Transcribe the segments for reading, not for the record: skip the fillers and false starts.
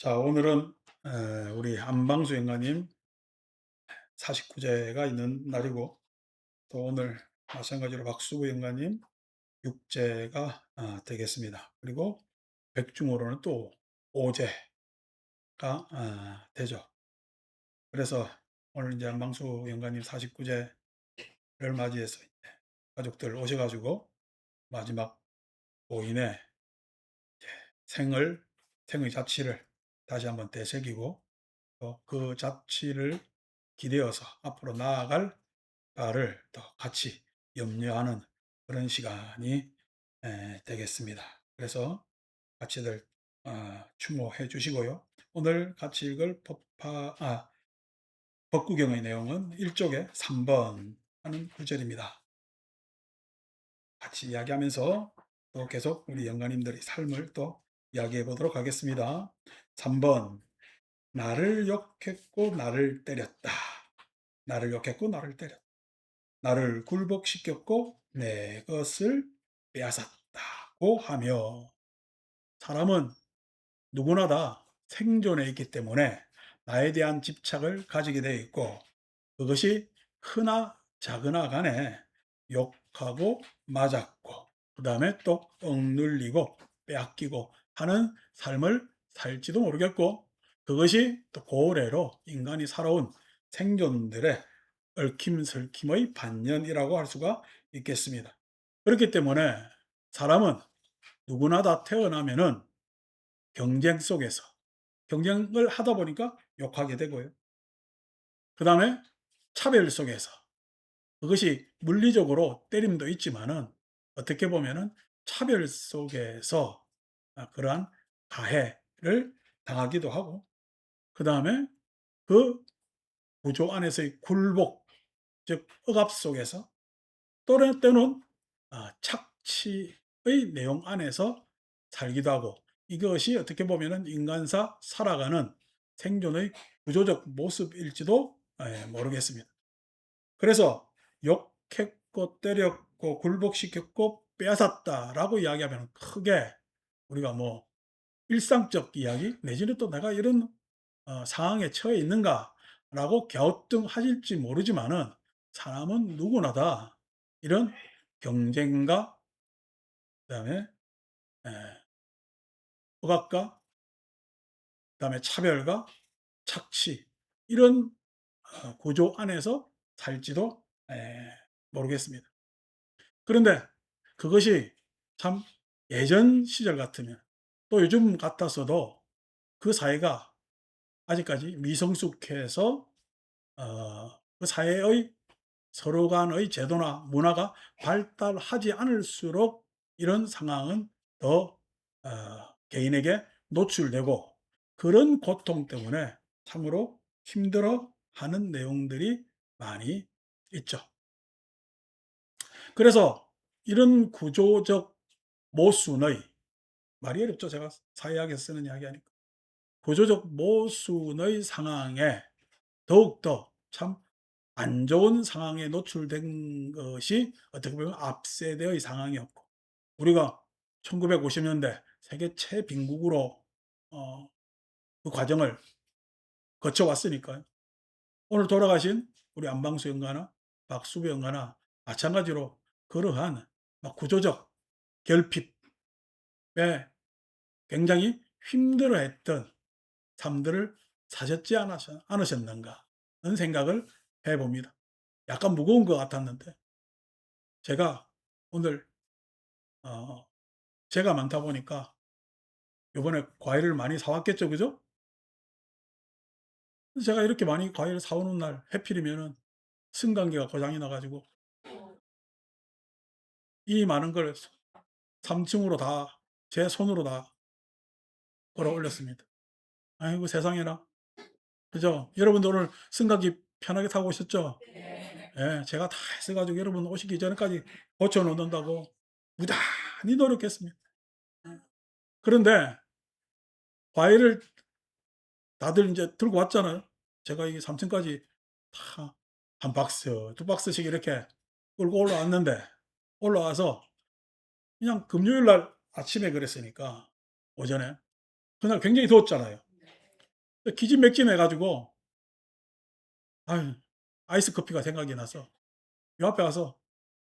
자, 오늘은 우리 안방수 연가님 49제가 있는 날이고, 또 오늘 마찬가지로 박수구 연가님 6제가 되겠습니다. 그리고 백중으로는 또 5제가 되죠. 그래서 오늘 이제 안방수 연가님 49제를 맞이해서 가족들 오셔가지고 마지막 고인의 생을, 생의 자취를 다시 한번 되새기고, 또 그 자취를 기대어서 앞으로 나아갈 바를 또 같이 염려하는 그런 시간이 되겠습니다. 그래서 같이들 추모해 주시고요. 오늘 같이 읽을 법구경의 내용은 1쪽에 3번 하는 구절입니다. 같이 이야기하면서 또 계속 우리 영가님들의 삶을 또 이야기해 보도록 하겠습니다. 3번. 나를 욕했고 나를 때렸다. 나를 욕했고 나를 때렸다. 나를 굴복시켰고 내 것을 빼앗았다고 하며, 사람은 누구나 다 생존에 있기 때문에 나에 대한 집착을 가지게 되어 있고, 그것이 크나 작으나 간에 욕하고 맞았고 그 다음에 또 억눌리고 빼앗기고 하는 삶을 살지도 모르겠고, 그것이 또 고래로 인간이 살아온 생존들의 얽힘설킴의 반연이라고 할 수가 있겠습니다. 그렇기 때문에 사람은 누구나 다 태어나면은 경쟁 속에서 경쟁을 하다 보니까 욕하게 되고요. 그 다음에 차별 속에서, 그것이 물리적으로 때림도 있지만은 어떻게 보면은 차별 속에서 그러한 가해를 당하기도 하고, 그 다음에 그 구조 안에서의 굴복, 즉 억압 속에서 때로는 착취의 내용 안에서 살기도 하고, 이것이 어떻게 보면은 인간사 살아가는 생존의 구조적 모습일지도 모르겠습니다. 그래서 욕했고 때렸고 굴복시켰고 빼앗았다라고 이야기하면 크게 우리가 뭐 일상적 이야기 내지는 또 내가 이런 상황에 처해 있는가라고 갸우뚱하실지 모르지만은, 사람은 누구나 다 이런 경쟁과 그다음에 에, 억압과 그다음에 차별과 착취, 이런 구조 안에서 살지도 모르겠습니다. 그런데 그것이 참 예전 시절 같으면, 또 요즘 같았어도 그 사회가 아직까지 미성숙해서 그 사회의 서로 간의 제도나 문화가 발달하지 않을수록 이런 상황은 더 개인에게 노출되고, 그런 고통 때문에 참으로 힘들어하는 내용들이 많이 있죠. 그래서 이런 구조적 모순의, 말이 어렵죠. 제가 사회학에서 쓰는 이야기 하니까. 구조적 모순의 상황에 더욱더 참 안 좋은 상황에 노출된 것이 어떻게 보면 앞세대의 상황이었고, 우리가 1950년대 세계 최빈국으로 그 과정을 거쳐왔으니까요. 오늘 돌아가신 우리 안방수 연가나 박수부 연가나 마찬가지로 그러한 구조적 결핍에 굉장히 힘들어했던 삶들을 사셨지 않으셨는가 하는 생각을 해봅니다. 약간 무거운 것 같았는데, 제가 오늘 어 제가 많다 보니까 요번에 과일을 많이 사 왔겠죠. 그죠? 제가 이렇게 많이 과일을 사 오는 날 하필이면은 승강기가 고장이 나 가지고 이 많은 걸 3 층으로 다 제 손으로 다 끌어 올렸습니다. 아이고 세상에나. 그죠? 여러분도 오늘 승강기 편하게 타고 오셨죠? 예. 제가 다 했어 가지고 여러분 오시기 전까지 고쳐 놓는다고 무단히 노력했습니다. 그런데 과일을 다들 인제 들고 왔잖아요. 제가 이게 3 층까지 다 한 박스, 2 박스씩 이렇게 끌고 올라왔는데, 올라와서 그냥 금요일 날 아침에 그랬으니까 오전에, 그날 굉장히 더웠잖아요. 기진맥진해 가지고 아유 아이스 커피가 생각이 나서 요 앞에 가서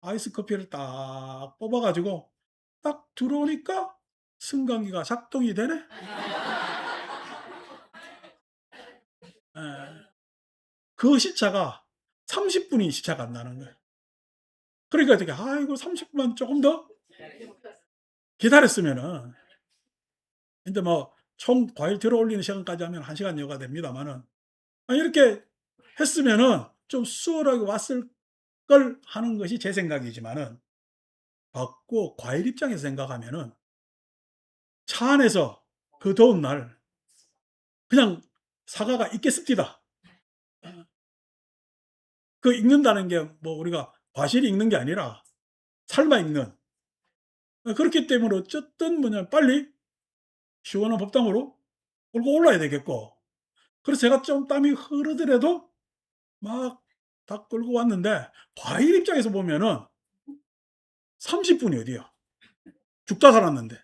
아이스 커피를 딱 뽑아 가지고 딱 들어오니까 승강기가 작동이 되네. 예. 그 시차가 30 분이 시차가 안 나는 거예요. 그러니까 어떻게 '아이고 30 분만 쪼금 더 기다렸으면은' 인제 뭐 총 과일 들어 올리는 시간까지 하면 1 시간여가 됩니다마는 이렇게 했으면은 좀 수월하게 왔을 걸 하는 것이 제 생각이지만은 자꾸 과일 입장에서 생각하면은 차 안에서 그 더운 날 그냥 사과가 익겠습디다. 어 그 익는다는 게 뭐 우리가 과실이 익는 게 아니라 삶아 익는 그렇기 때문에 어쨌든 뭐냐 빨리 시원한 법당으로 끌고 올라야 되겠고 그래서 제가 좀 땀이 흐르더라도 막 다 끌고 왔는데 과일 입장에서 보면은 30 분이 어디야. 죽다 살았는데.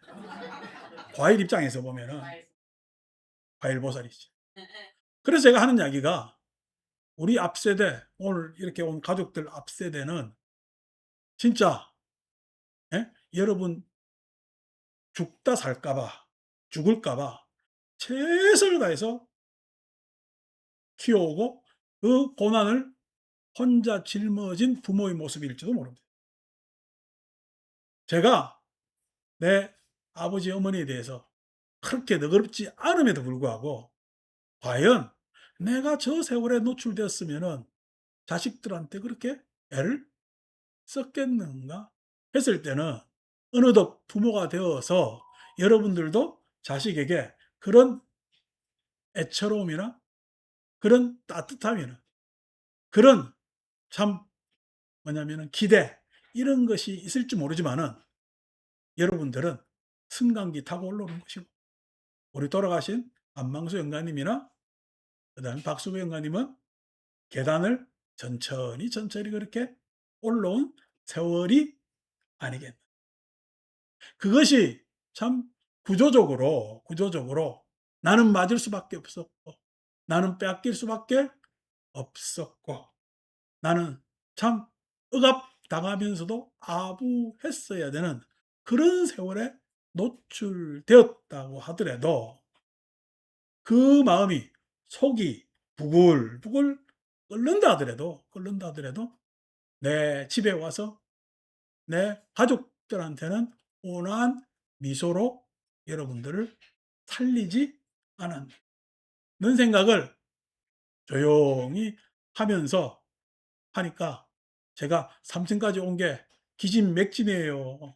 과일 입장에서 보면은 과일보살이지. 그래서 제가 하는 이야기가 우리 앞 세대 오늘 이렇게 온 가족들 앞 세대는 진짜 예? 여러분 죽다 살까 봐 죽을까 봐 최선을 다해서 키워오고 그 고난을 혼자 짊어진 부모의 모습일지도 모릅니다. 제가 내 아버지 어머니에 대해서 그렇게 너그럽지 않음에도 불구하고 과연 내가 저 세월에 노출되었으면은 자식들한테 그렇게 애를 썼겠는가 했을 때는 어느덧 부모가 되어서 여러분들도 자식에게 그런 애처로움이나 그런 따뜻함이나 그런 참 뭐냐면은 기대 이런 것이 있을지 모르지만은 여러분들은 승강기 타고 올라오는 것이고 우리 돌아가신 안망수 영가님이나 그다음에 박수부 영가님은 계단을 천천히, 천천히 그렇게 올라온 세월이 아니겠나. 그것이 참 구조적으로 나는 맞을 수밖에 없었고 나는 빼앗길 수밖에 없었고 나는 참 억압당하면서도 아부했어야 되는 그런 세월에 노출되었다고 하더라도 그 마음이 속이 부글부글 끓는다 하더라도 내 집에 와서 내 가족들한테는 온화한 미소로 여러분들을 살리지 않았는 생각을 조용히 하면서 하니까 제가 3 층까지 온 게 기진맥진이에요.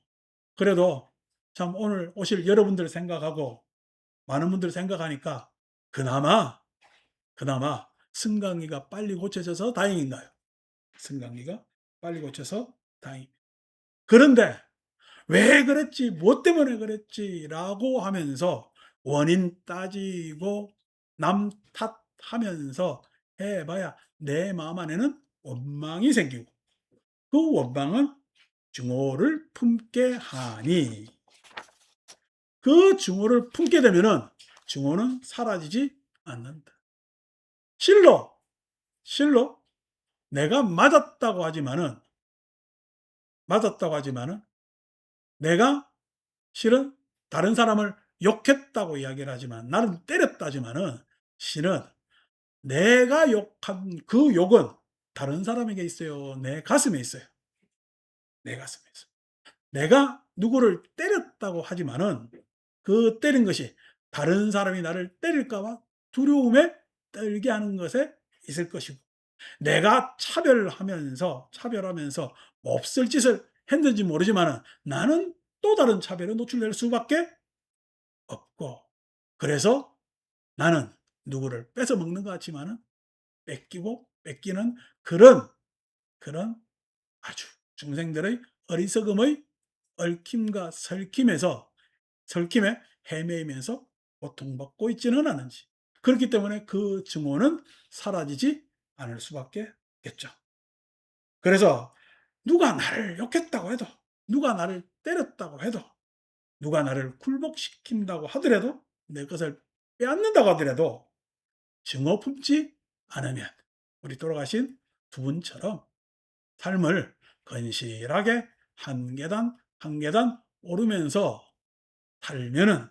그래도 참 오늘 오실 여러분들 생각하고 많은 분들 생각하니까 그나마, 그나마 승강기가 빨리 고쳐져서 다행인가요? 승강기가 빨리 고쳐서 다행입니다. 그런데 '왜 그랬지? 뭐 때문에 그랬지?'라고 하면서 원인 따지고 남 탓하면서 해 봐야 내 마음 안에는 원망이 생기고 그 원망은 증오를 품게 하니 그 증오를 품게 되면은 증오는 사라지지 않는다. 실로, 실로 내가 맞았다고 하지만은 내가 실은 다른 사람을 욕했다고 이야기를 하지만 나를 때렸다 하지만은 실은 내가 욕한 그 욕은 다른 사람에게 있어요. 내 가슴에 있어요. 내 가슴에 있어요. 내가 누구를 때렸다고 하지만은 그 때린 것이 다른 사람이 나를 때릴까 봐 두려움에 떨게 하는 것에 있을 것이고 내가 차별하면서 몹쓸 짓을 했는지 모르지만은 나는 또 다른 차별에 노출될 수밖에 없고 그래서 나는 누구를 뺏어 먹는 것 같지만은 뺏기고 뺏기는 그런 아주 중생들의 어리석음의 얽힘과 설킴에 헤매이면서 고통받고 있지는 않은지. 그렇기 때문에 그 증오는 사라지지 않을 수밖에 없겠죠. 그래서 누가 나를 욕했다고 해도 누가 나를 때렸다고 해도 누가 나를 굴복시킨다고 하더라도 내 것을 빼앗는다고 하더라도 증오 품지 않으면 우리 돌아가신 두 분처럼 삶을 건실하게 한 계단 한 계단 오르면서 살면은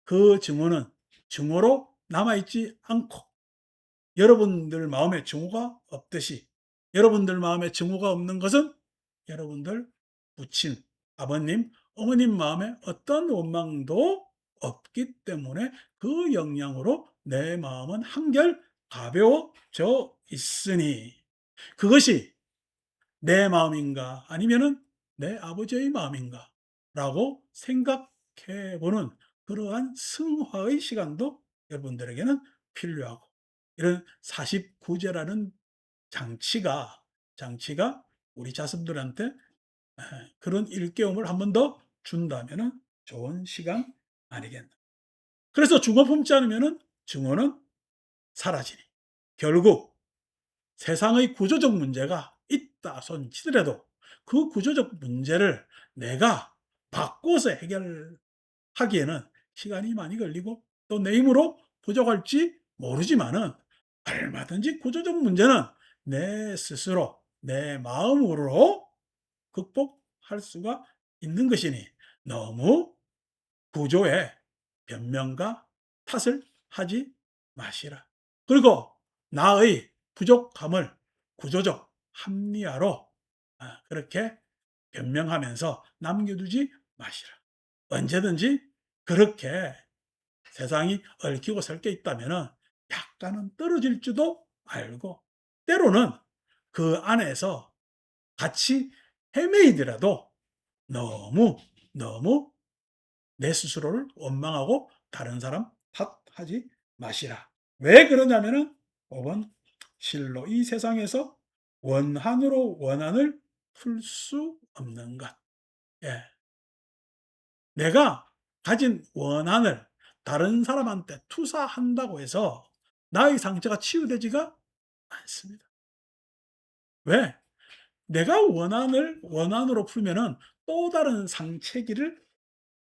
그 증오는 증오로 남아있지 않고 여러분들 마음에 증오가 없듯이 여러분들 마음에 증오가 없는 것은 여러분들 부친 아버님, 어머님 마음에 어떤 원망도 없기 때문에 그 영향으로 내 마음은 한결 가벼워져 있으니 그것이 내 마음인가 아니면은 내 아버지의 마음인가 라고 생각해 보는 그러한 승화의 시간도 여러분들에게는 필요하고 이런 49제라는 장치가 우리 자손들한테 그런 일깨움을 한 번 더 준다면은 좋은 시간 아니겠나. 그래서 중어 품지 않으면은 증오는 사라지니 결국 세상의 구조적 문제가 있다 손 치더라도 그 구조적 문제를 내가 바꿔서 해결하기에는 시간이 많이 걸리고 또 내 힘으로 부족할지 모르지만은 얼마든지 구조적 문제는 내 스스로 내 마음으로 극복할 수가 있는 것이니 너무 구조에 변명과 탓을 하지 마시라. 그리고 나의 부족함을 구조적 합리화로 그렇게 변명하면서 남겨두지 마시라. 언제든지 그렇게 세상이 얽히고 설켜 있다면 약간은 떨어질 줄도 알고 때로는 그 안에서 같이 헤매이더라도 너무 너무 내 스스로를 원망하고 다른 사람 탓하지 마시라. 왜 그러냐면은 5번 실로 이 세상에서 원한으로 원한을 풀 수 없는 것. 예. 내가 가진 원한을 다른 사람한테 투사한다고 해서 나의 상처가 치유되지가 않습니다. 왜? 내가 원한을 원한으로 풀면은 또 다른 상처기를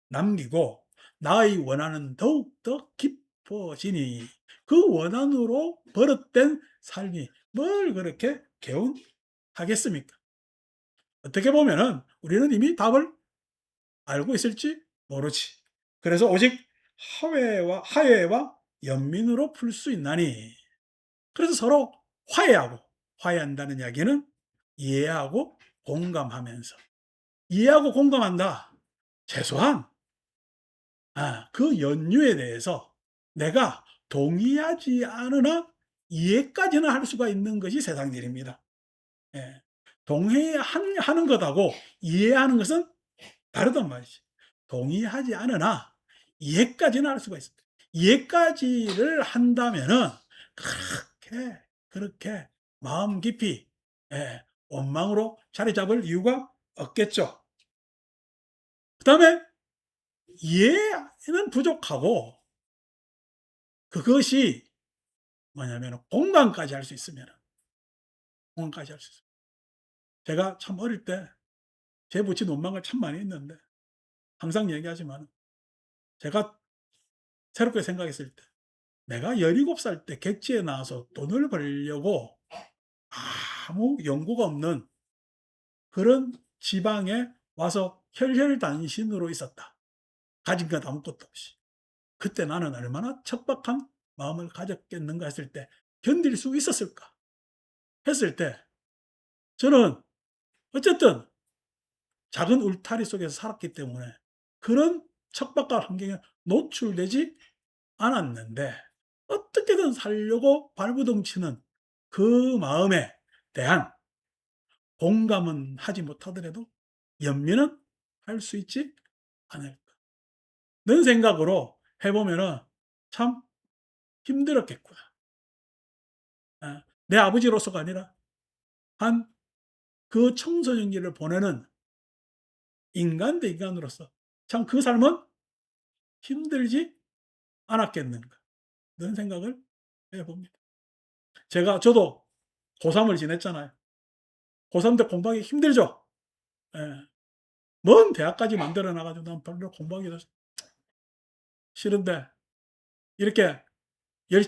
남기고 나의 원한은 더욱더 깊어지니 그 원한으로 버릇된 삶이 뭘 그렇게 개운하겠습니까? 어떻게 보면은 우리는 이미 답을 알고 있을지 모르지. 그래서 오직 하회와 연민으로 풀 수 있나니. 그래서 서로 화해한다는 이야기는 이해하고 공감하면서 이해하고 공감한다. 최소한 그 연유에 대해서 내가 동의하지 않으나 이해까지는 할 수가 있는 것이 세상 일입니다. 예. 동의하는 것하고 이해하는 것은 다르단 말이지. 동의하지 않으나 이해까지는 할 수가 있습니다. 이해까지를 한다면은 그렇게 마음 깊이 원망으로 자리 잡을 이유가 없겠죠. 그다음에 이해는 부족하고 그것이 뭐냐면 공감까지 할 수 있으면 공감까지 할 수 있어요. 제가 참 어릴 때 제 부친 원망을 참 많이 했는데 항상 얘기하지만 제가 새롭게 생각했을 때 내가 17살 때 객지에 나와서 돈을 벌려고 아무 연고가 없는 그런 지방에 와서 혈혈단신으로 있었다. 가진 것 아무것도 없이. 그때 나는 얼마나 척박한 마음을 가졌겠는가 했을 때 견딜 수 있었을까 했을 때 저는 어쨌든 작은 울타리 속에서 살았기 때문에 그런 척박한 환경에 노출되지 않았는데 어떻게든 살려고 발부둥치는 그 마음에 대한 공감은 하지 못하더라도 연민은 할 수 있지 않을까. 는 생각으로 해보면은 참 힘들었겠구나. 내 아버지로서가 아니라 한 그 청소년기를 보내는 인간 대 인간으로서 참 그 삶은 힘들지 않았겠는가. 그런 생각을 해봅니다. 저도 고3을 지냈잖아요. 고3 때 공부하기 힘들죠. 예. 먼 대학까지 만들어 놔가지고 난 별로 공부하기도 싫은데 이렇게 열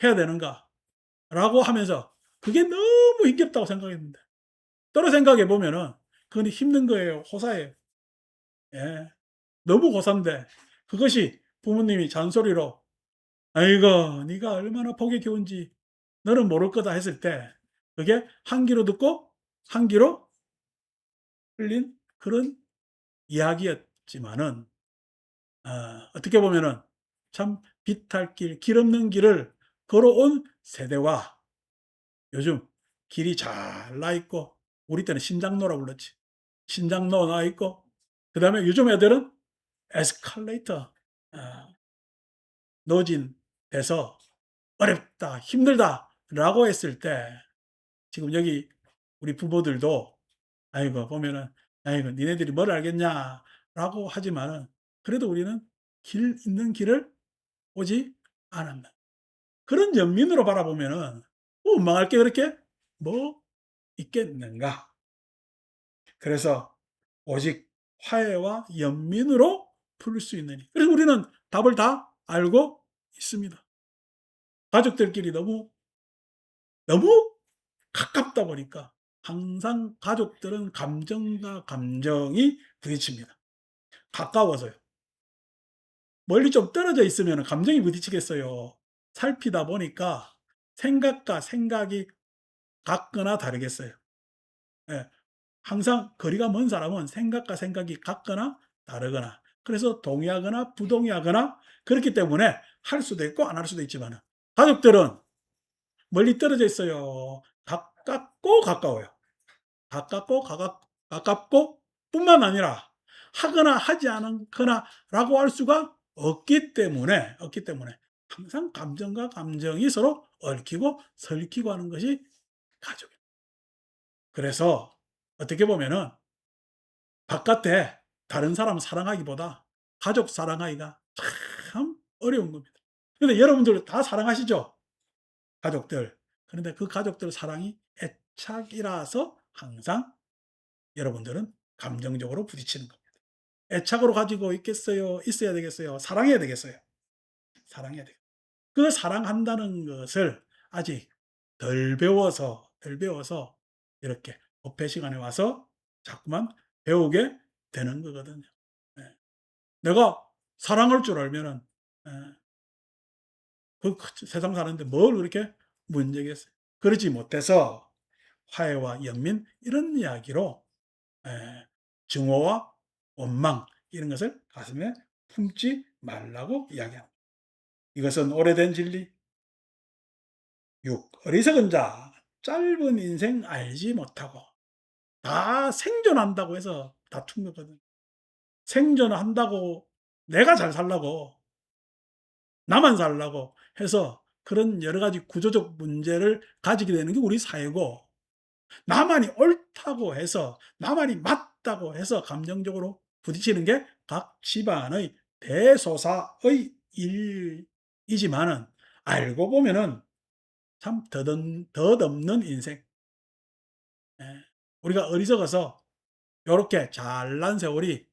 해야 되는가.'라고 하면서 그게 너무 힘겹다고 생각했는데 따로 생각해 보면은 그건 힘든 거예요. 호사예요. 예. 너무 고사인데 그것이 부모님이 잔소리로 "아이고 네가 얼마나 복이 겨운지 너는 모를 거다." 했을 때 그게 한 귀로 듣고 한 귀로 흘린 그런 이야기였지만은 어떻게 보면은 참 비탈길 길 없는 길을 걸어온 세대와 요즘 길이 잘 나 있고 우리 때는 신장로라고 불렀지. 신장로 나 있고 그다음에 요즘 애들은 에스컬레이터 아 노진돼서 "어렵다. 힘들다."라고 했을 때 지금 여기 우리 부모들도 아이고 보면은 "아이고 니네들이 뭘 알겠냐."라고 하지만은 그래도 우리는 길 있는 길을 오지 않았나. 그런 연민으로 바라보면은 뭐 원망할 게 그렇게 뭐 있겠는가. 그래서 오직 화해와 연민으로 풀 수 있느니. 그래서 우리는 답을 다 알고 있습니다. 가족들끼리 너무 가깝다 보니까 항상 가족들은 감정과 감정이 부딪힙니다. 가까워서요. 멀리 좀 떨어져 있으면 감정이 부딪히겠어요. 살피다 보니까 생각과 생각이 같거나 다르겠어요. 예. 항상 거리가 먼 사람은 생각과 생각이 같거나 다르거나 그래서 동의하거나 부동의하거나 그렇기 때문에 할 수도 있고 안 할 수도 있지만은 가족들은 멀리 떨어져 있어요. 가깝고 가까워요. 가깝고 가깝고 뿐만 아니라 하거나 하지 않거나라고 할 수가 없기 때문에 항상 감정과 감정이 서로 얽히고 설키고 하는 것이 가족입니다. 그래서 어떻게 보면은 바깥에 다른 사람 사랑하기보다 가족 사랑하기가 참 어려운 겁니다. 근데 여러분들 다 사랑하시죠? 가족들. 그런데 그 가족들 사랑이 애착이라서 항상 여러분들은 감정적으로 부딪히는 겁니다. 애착으로 가지고 있겠어요? 있어야 되겠어요? 사랑해야 되겠어요? 사랑해야 돼요. 그 사랑한다는 것을 아직 덜 배워서 이렇게 법회 시간에 와서 자꾸만 배우게 되는 거거든요. 예. 내가 사랑할 줄 알면은 예 세상 사는데 뭘 그렇게 문제겠어요. 그러지 못해서 화해와 연민 이런 이야기로 예 증오와 원망 이런 것을 가슴에 품지 말라고 이야기합니다. 이것은 오래된 진리. 6. 어리석은 자 짧은 인생 알지 못하고 다 생존한다고 해서 다툰 거거든. 생존한다고 내가 잘 살라고 나만 살라고 해서 그런 여러 가지 구조적 문제를 가지게 되는 게 우리 사회고 나만이 옳다고 해서 나만이 맞다고 해서 감정적으로 부딪히는 게 각 집안의 대소사의 일이지만은 알고 보면은 참 덧없는 인생. 예. 우리가 어리석어서 요렇게 잘난 세월이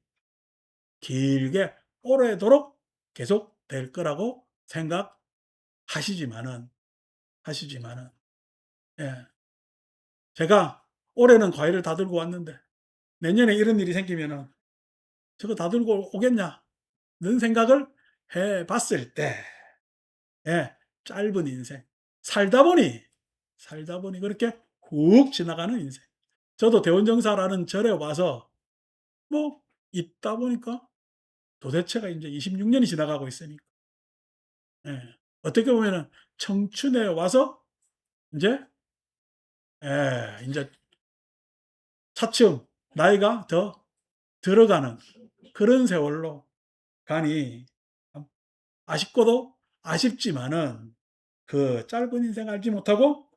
길게 오래도록 계속될 거라고 생각하시지만은 하시지만은 예. 제가 올해는 과일을 다 들고 왔는데 내년에 이런 일이 생기면은 '저거 다 들고 오겠냐.' 는 생각을 해 봤을 때 예 짧은 인생 살다 보니 그렇게 훅 지나가는 인생. 저도 대원정사라는 절에 와서 뭐 있다 보니까 도대체가 인제 26 년이 지나가고 있으니까 예 어떻게 보면은 청춘에 와서 인제 인제 차츰 나이가 더 들어가는 그런 세월로 가니 참 아쉽고도 아쉽지만은 그 짧은 인생 알지 못하고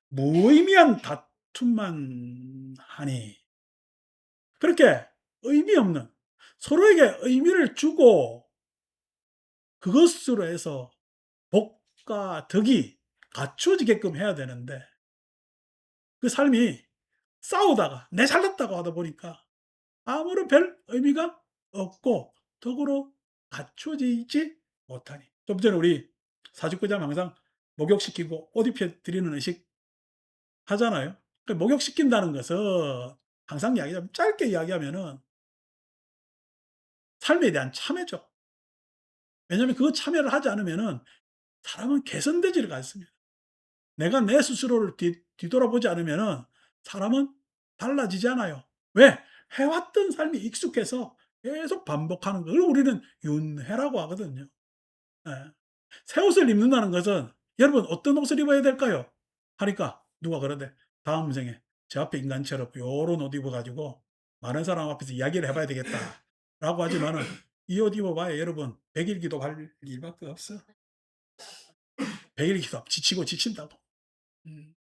무의미한 다툼만 하니 그렇게 의미 없는 서로에게 의미를 주고 그것으로 해서 복과 덕이 갖춰지게끔 해야 되는데 그 삶이 싸우다가 내 잘났다고 하다 보니까 아무런 별 의미가 없고 덕으로 갖춰지지 못하니 좀 전에 우리 사직구자면 항상 목욕시키고 옷 입혀 드리는 의식 하잖아요. 그 목욕시킨다는 것은 항상 이야기하면 짧게 이야기하면은 삶에 대한 참여죠. 왜냐하면 그 참여를 하지 않으면은 사람은 개선되지가 않습니다. 내가 내 스스로를 뒤돌아보지 않으면은 사람은 달라지지 않아요. 왜? 해왔던 삶이 익숙해서 계속 반복하는 걸 우리는 윤회라고 하거든요. 예. 새 옷을 입는다는 것은 "여러분 어떤 옷을 입어야 될까요?" 하니까 누가 그러대. "다음 생에 저 앞에 인간처럼 요런 옷 입어 가지고 많은 사람 앞에서 이야기를 해 봐야 되겠다."라고 하지만은 이 옷 입어 봐야 여러분 100일 기도할 일밖에 없어. 100일 기도 지치고 지친다고. 음.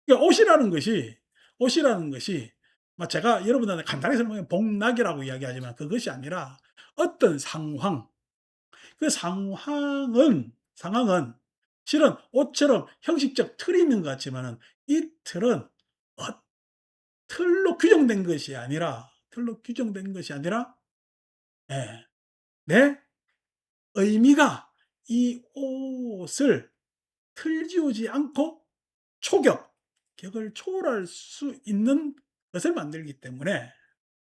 그러니까 옷이라는 것이 제가 여러분한테 간단히 설명하면 복락이라고 이야기하지만 그것이 아니라 어떤 상황, 그 상황은 실은 옷처럼 형식적 틀이 있는 것 같지만은 이 틀은 틀로 규정된 것이 아니라 예 내 의미가 이 옷을 틀 지우지 않고 격을 초월할 수 있는 것을 만들기 때문에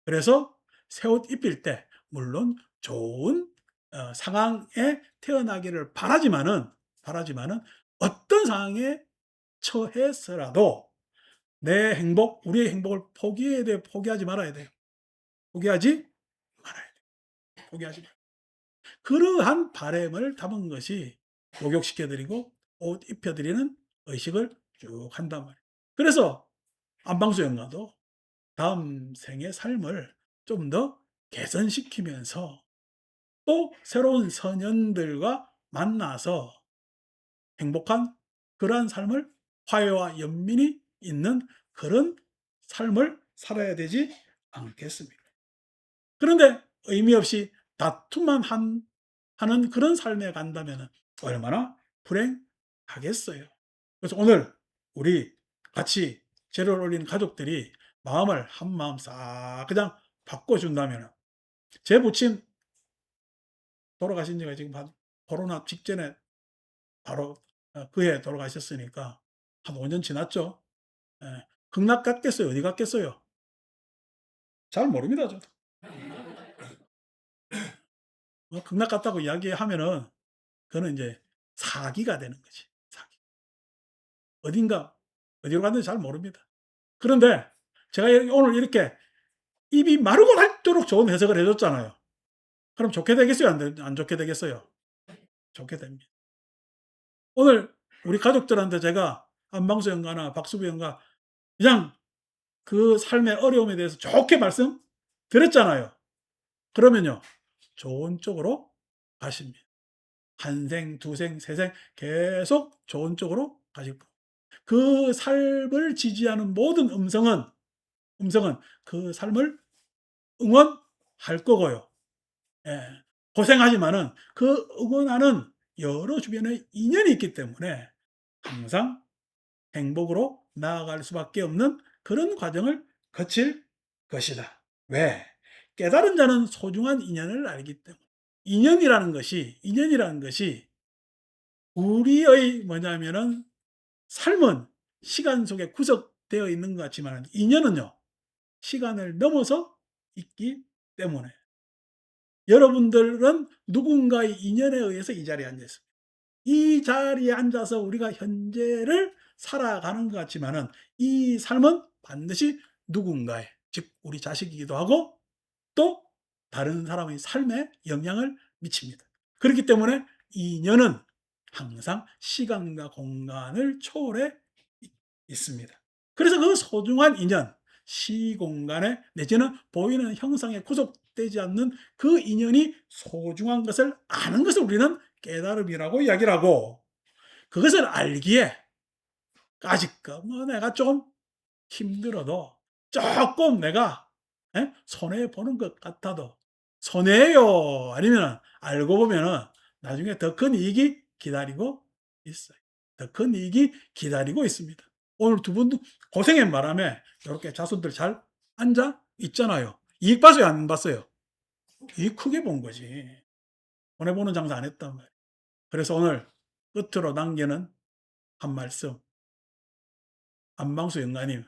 그래서 새 옷 입힐 때 물론 좋은 상황에 태어나기를 바라지만은 어떤 상황에 처해서라도 내 행복, 우리의 행복을 포기하지 말아야 돼요. 포기하지 말아야 돼요. 포기하지 말아요. 그러한 바램을 담은 것이 목욕시켜 드리고 옷 입혀 드리는 의식을 쭉 한단 말이에요. 그래서 안방수영가도 다음 생의 삶을 좀 더 개선시키면서 또 새로운 선연들과 만나서 행복한 그러한 삶을 화해와 연민이 있는 그런 삶을 살아야 되지 않겠습니까? 그런데 의미 없이 다툼만 하는 그런 삶에 간다면 얼마나 불행하겠어요. 그래서 오늘 우리 같이 제를 올린 가족들이 마음을 한 마음 싹 그냥 바꿔준다면 제 부친 돌아가신 지가 지금 한 코로나 직전에 바로 그해 돌아가셨으니까 한 5년 지났죠. 예. 극락 같겠어요? 어디 같겠어요? 잘 모릅니다, 저도. 극락 같다고 이야기하면은 그거는 이제 사기가 되는 거지, 사기. 어딘가 어디로 갔는지 잘 모릅니다. 그런데 제가 오늘 이렇게 입이 마르고 닳도록 좋은 해석을 해 줬잖아요. 그럼 좋게 되겠어요? 안 좋게 되겠어요? 좋게 됩니다. 오늘 우리 가족들한테 제가 안방수 연가나 박수부 연가 그냥 그 삶의 어려움에 대해서 좋게 말씀드렸잖아요. 그러면요. 좋은 쪽으로 가십니다. 한 생, 두 생, 세 생 계속 좋은 쪽으로 가실 거예요. 그 삶을 지지하는 모든 음성은 그 삶을 응원할 거고요. 예. 고생하지만은 그 응원하는 여러 주변의 인연이 있기 때문에 항상 행복으로 나아갈 수밖에 없는 그런 과정을 거칠 것이다. 왜? 깨달은 자는 소중한 인연을 알기 때문에. 인연이라는 것이 우리의 뭐냐면은 삶은 시간 속에 구석되어 있는 것 같지만 인연은요, 시간을 넘어서 있기 때문에 여러분들은 누군가의 인연에 의해서 이 자리에 앉아 있습니다. 이 자리에 앉아서 우리가 현재를 살아가는 것 같지만은 이 삶은 반드시 누군가의, 즉 우리 자식이기도 하고 또 다른 사람의 삶에 영향을 미칩니다. 그렇기 때문에 인연은 항상 시간과 공간을 초월해 있습니다. 그래서 그 소중한 인연, 시공간에 내지는 보이는 형상에 구속되지 않는 그 인연이 소중한 것을 아는 것을 우리는 깨달음이라고 이야기를 하고 그것을 알기에 아직까 뭐 내가 좀 힘들어도 조금 내가 손해 보는 것 같아도 손해예요. 아니면 알고 보면은 나중에 더 큰 이익이 기다리고 있어요. 더 큰 이익이 기다리고 있습니다. 오늘 두 분도 고생한 바람에 이렇게 자손들 잘 앉아 있잖아요. 이익 봤어요, 안 봤어요? 이익 크게 본 거지. 손해 보는 장사 안 했단 말이에요. 그래서 오늘 끝으로 남기는 한 말씀. 안방수 영가님,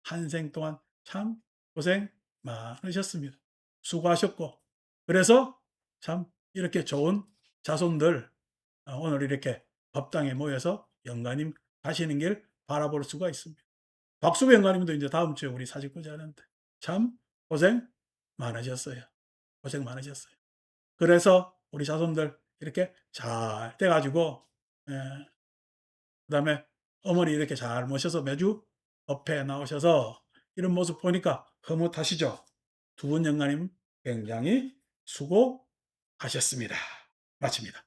한 생 동안 참 고생 많으셨습니다. 수고하셨고, 그래서 참 이렇게 좋은 자손들 오늘 이렇게 법당에 모여서 영가님 가시는 길 바라볼 수가 있습니다. 박수배 영가님도 이제 다음 주에 우리 사직구제 하는데 참 고생 많으셨어요. 고생 많으셨어요. 그래서 우리 자손들 이렇게 잘 돼 가지고 예 그다음에 어머니 이렇게 잘 모셔서 매주 법회에 나오셔서 이런 모습 보니까 흐뭇하시죠? 두 분 영가님 굉장히 수고하셨습니다. 마칩니다.